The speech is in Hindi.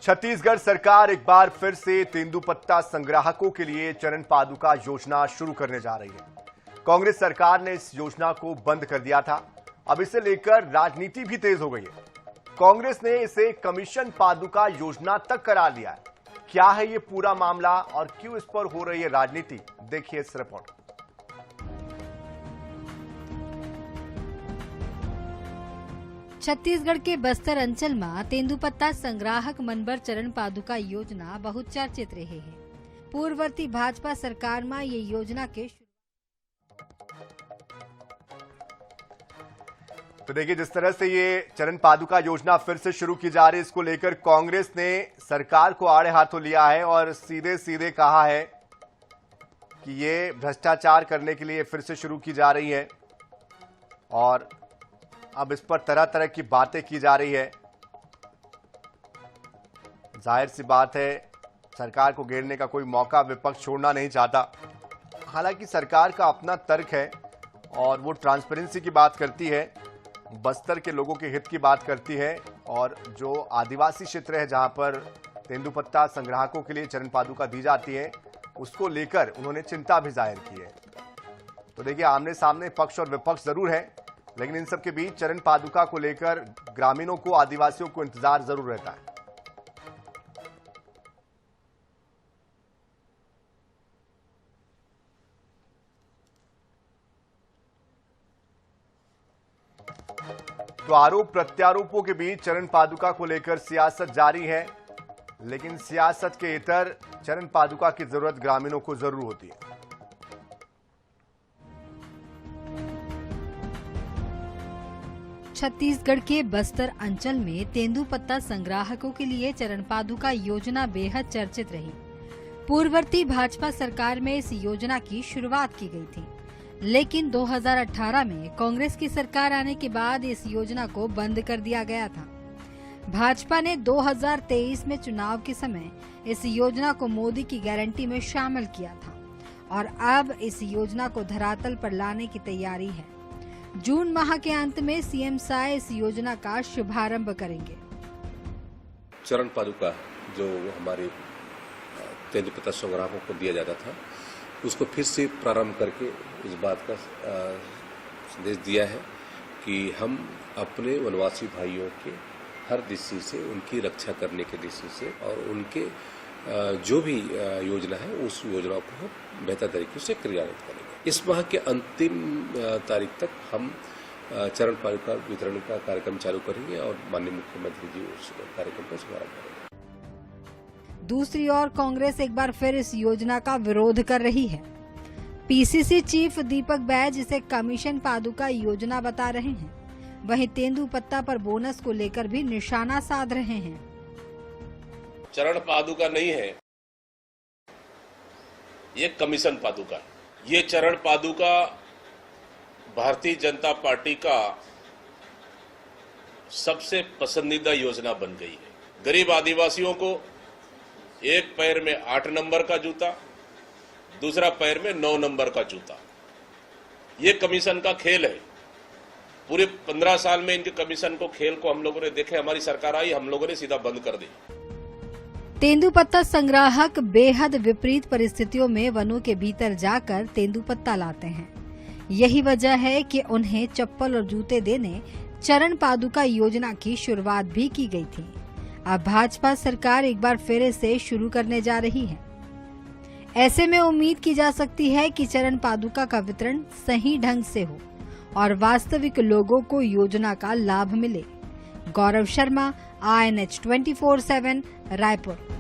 छत्तीसगढ़ सरकार एक बार फिर से तेंदुपत्ता संग्राहकों के लिए चरण पादुका योजना शुरू करने जा रही है। कांग्रेस सरकार ने इस योजना को बंद कर दिया था। अब इसे लेकर राजनीति भी तेज हो गई है। कांग्रेस ने इसे कमीशन पादुका योजना तक करा लिया है। क्या है ये पूरा मामला और क्यों इस पर हो रही है राजनीति, देखिए इस रिपोर्ट। छत्तीसगढ़ के बस्तर अंचल में तेंदुपत्ता संग्राहक मनबर चरण पादुका योजना बहुत चर्चित रहे है। पूर्ववर्ती भाजपा सरकार में ये योजना के तो देखिए, जिस तरह से ये चरण पादुका योजना फिर से शुरू की जा रही है, इसको लेकर कांग्रेस ने सरकार को आड़े हाथों लिया है और सीधे सीधे कहा है कि ये भ्रष्टाचार करने के लिए फिर से शुरू की जा रही है और अब इस पर तरह तरह की बातें की जा रही है। जाहिर सी बात है, सरकार को घेरने का कोई मौका विपक्ष छोड़ना नहीं चाहता। हालांकि सरकार का अपना तर्क है और वो ट्रांसपेरेंसी की बात करती है, बस्तर के लोगों के हित की बात करती है और जो आदिवासी क्षेत्र है जहां पर तेंदुपत्ता संग्राहकों के लिए चरण पादुका दी जाती है, उसको लेकर उन्होंने चिंता भी जाहिर की है। तो देखिए, आमने सामने पक्ष और विपक्ष जरूर है, लेकिन इन सब के बीच चरण पादुका को लेकर ग्रामीणों को, आदिवासियों को इंतजार जरूर रहता है। तो आरोप प्रत्यारोपों के बीच चरण पादुका को लेकर सियासत जारी है, लेकिन सियासत के इतर चरण पादुका की जरूरत ग्रामीणों को जरूर होती है। छत्तीसगढ़ के बस्तर अंचल में तेंदुपत्ता संग्राहकों के लिए चरण पादुका योजना बेहद चर्चित रही। पूर्ववर्ती भाजपा सरकार में इस योजना की शुरुआत की गई थी, लेकिन 2018 में कांग्रेस की सरकार आने के बाद इस योजना को बंद कर दिया गया था। भाजपा ने 2023 में चुनाव के समय इस योजना को मोदी की गारंटी में शामिल किया था और अब इस योजना को धरातल पर लाने की तैयारी है। जून माह के अंत में सीएम साय इस योजना का शुभारंभ करेंगे। चरण पादुका जो हमारे तेंदुपत्ता संग्राहकों को दिया जाता था, उसको फिर से प्रारंभ करके इस बात का संदेश दिया है कि हम अपने वनवासी भाइयों के हर दृष्टि से उनकी रक्षा करने के दृष्टि से और उनके जो भी योजना है उस योजना को हम बेहतर तरीके से क्रियान्वित करेंगे। इस माह के अंतिम तारीख तक हम चरण पादुका वितरण का कार्यक्रम चालू करेंगे और माननीय मुख्यमंत्री जी उस कार्यक्रम का शुभारंभ करेंगे। दूसरी ओर कांग्रेस एक बार फिर इस योजना का विरोध कर रही है। पीसीसी चीफ दीपक बैज इसे कमीशन पादुका योजना बता रहे हैं। वहीं तेंदुपत्ता पर बोनस को लेकर भी निशाना साध रहे हैं। चरण पादुका नहीं है, ये कमीशन पादुका है। ये चरण पादुका भारतीय जनता पार्टी का सबसे पसंदीदा योजना बन गई है। गरीब आदिवासियों को एक पैर में 8 नंबर का जूता, दूसरा पैर में 9 नंबर का जूता। ये कमीशन का खेल है। पूरे 15 साल में इनके कमीशन को खेल को हम लोगों ने देखे। हमारी सरकार आई, हम लोगों ने सीधा बंद कर दी। तेंदुपत्ता संग्राहक बेहद विपरीत परिस्थितियों में वनों के भीतर जाकर तेंदुपत्ता लाते हैं। यही वजह है कि उन्हें चप्पल और जूते देने चरण पादुका योजना की शुरुआत भी की गई थी। अब भाजपा सरकार एक बार फिर इसे शुरू करने जा रही है। ऐसे में उम्मीद की जा सकती है कि चरण पादुका का वितरण सही ढंग से हो और वास्तविक लोगों को योजना का लाभ मिले। गौरव शर्मा, INH 24/7, रायपुर।